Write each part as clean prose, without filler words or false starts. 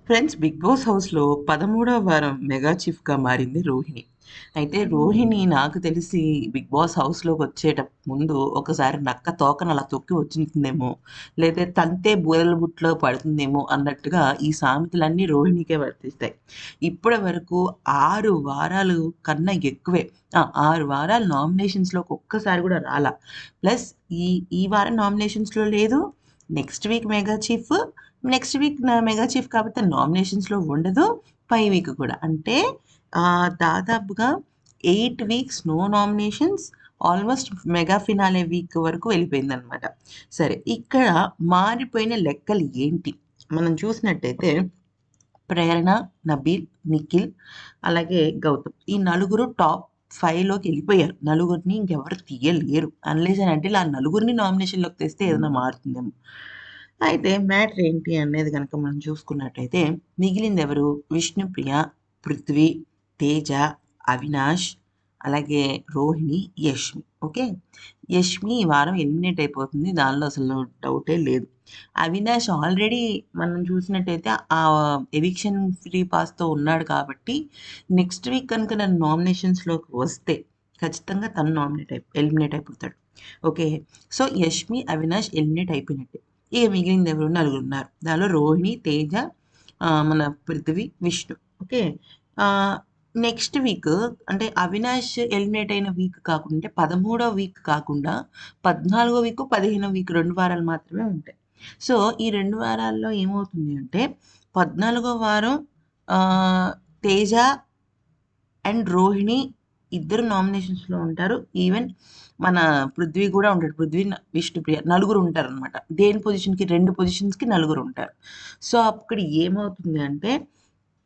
Friends, 'big boss' హౌస్‌లో 13వ వారం mega చీఫ్‌గా మారింది రోహిణి. అయితే రోహిణి నాకు తెలిసి 'బిగ్ బాస్' హౌస్‌లోకొచ్చేట ముందు ఒకసారి నక్క తోకను అలా తొక్కి వచ్చింటుందేమో, లేదా తంతే బూరెల బుట్టలో పడుతుందేమో అన్నట్టుగా ఈ సామెతలన్నీ రోహిణికే వర్తిస్తాయి. ఇప్పటి వరకు 6 వారాలు కన్నా ఎక్కువే. 6 వారాలు నామినేషన్స్‌లోకి ఒక్కసారి కూడా రాలా. ప్లస్ ఈ ఈ వారం నామినేషన్స్‌లో లేదు. Next week mega chief. Next week mega chief కాకపోతే నామినేషన్స్‌లో ఉండదు. పై వీక్ కూడా. అంటే దాదాపుగా 8 weeks no nominations. Almost mega finale week వరకు వెళ్ళిపోయిందనమాట. సరే, ఇక్కడ మారిపోయిన లెక్కలు ఏంటి? మనం చూసినట్టయితే ప్రేరణ, నబీల్, నిఖిల్ అలాగే గౌతమ్. ఈ నలుగురు టాప్ 5లోకి వెళ్ళిపోయారు. నలుగురిని ఇంకెవరు తీయలేరు. అన్లెస్ అండ్ అంటిల్ ఆ నలుగురిని నామినేషన్‌లోకి తెస్తే ఏదైనా మారుతుందేమో. అయితే మ్యాటర్ ఏంటి అనేది గనక మనం చూసుకున్నట్టయితే మిగిలిందెవరు? విష్ణుప్రియ, పృథ్వీ, తేజ, అవినాష్, అలాగే రోహిణి, యష్మి. ఓకే. యష్మి ఈ వారం ఎలిమినేట్ అయిపోతుంది. దానిలో అసలు డౌటే లేదు. అవినాష్ ఆల్రెడీ మనం చూసినట్టయితే ఎవిక్షన్ ఫ్రీ పాస్‌తో ఉన్నాడు కాబట్టి నెక్స్ట్ వీక్ కనుక నన్ను నామినేషన్స్‌లోకి వస్తే ఖచ్చితంగా తను ఎలిమినేట్ అయిపోతాడు. Okay. So, Yashmi, Avinash eliminate అయిపోయినట్టే. ఇక మిగిలిందెవరు? నలుగురున్నారు. దానిలో రోహిణి, తేజ, మన పృథ్వీ, విష్ణు. ఓకే. ఆహ్, నెక్స్ట్ వీక్ అంటే అవినాష్ ఎలిమినేట్ అయిన వీక్ కాకుండా 13వ వీక్ కాకుండా 14వ వీక్, 15వ వీక్ 2 వారాలు మాత్రమే ఉంటాయి. సో, ఈ 2 వారాల్లో ఏమవుతుంది అంటే 14వ వారం ఆహ్, తేజ అండ్ రోహిణి ఇద్దరు నామినేషన్స్‌లో ఉంటారు. ఈవెన్ మన పృథ్వీ గూడా ఉంటాడు. పృథ్వీ, విష్ణుప్రియ నలుగురు ఉంటారనమాట. దేని పొజిషన్‌కి 2 పొజిషన్స్‌కి నలుగురుంటారు. సో, అక్కడ ఏమవుతుంది అంటే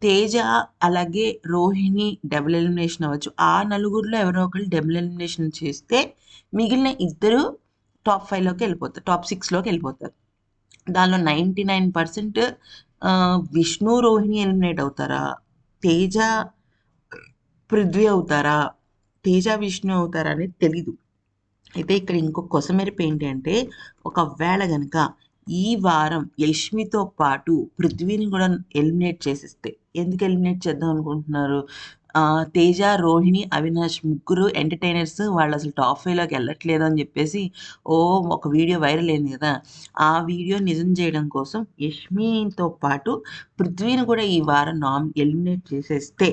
తేజ అలాగే రోహిణి డబుల్ ఎలిమినేషన్ అవ్వచ్చు. ఆ నలుగురిలో ఎవరో ఒకళ్ళు డబుల్ ఎలిమినేషన్ చేస్తే మిగిలిన ఇద్దరు టాప్ 5లోకి వెళ్ళిపోతారు. టాప్ 6లోకి వెళ్ళిపోతారు. దానిలో 99% విష్ణు, రోహిణి ఎలిమినేట్ అవుతారా? తేజ, పృథ్వీ అవుతారా? తేజ, విష్ణు అవుతారా అనేది తెలీదు. అయితే ఇక్కడ ఇంకో కొసమెరుపు ఏంటి అంటే, ఒకవేళ గనక ఈ వారం యష్మితో పాటు పృథ్వీని కూడా ఎలిమినేట్ చేసేస్తే, ఎందుకు ఎలిమినేట్ చేద్దాం అనుకుంటున్నారు? తేజ, రోహిణి, అవినాష్ ముగ్గురు ఎంటర్‌టైనర్స్. వాళ్ళసలు టాప్ 5లోకి వెళ్ళట్లేదు అని చెప్పేసి ఒక వీడియో వైరల్ అయింది కదా! ఆ వీడియో నిజం చేయడం కోసం యష్మితో పాటు పృథ్వీని కూడా ఈ వారం ఎలిమినేట్ చేసేస్తే,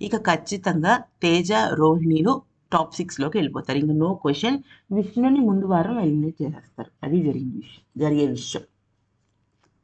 ఇక ఖచ్చితంగా తేజ, రోహిణిలు టాప్ 6లోకి వెళ్ళిపోతారు. ఇంక నో క్వెషన్. విష్ణుని ముందు వారం ఎలిమినేట్ చేసేస్తారు. అది జరిగే విషయం.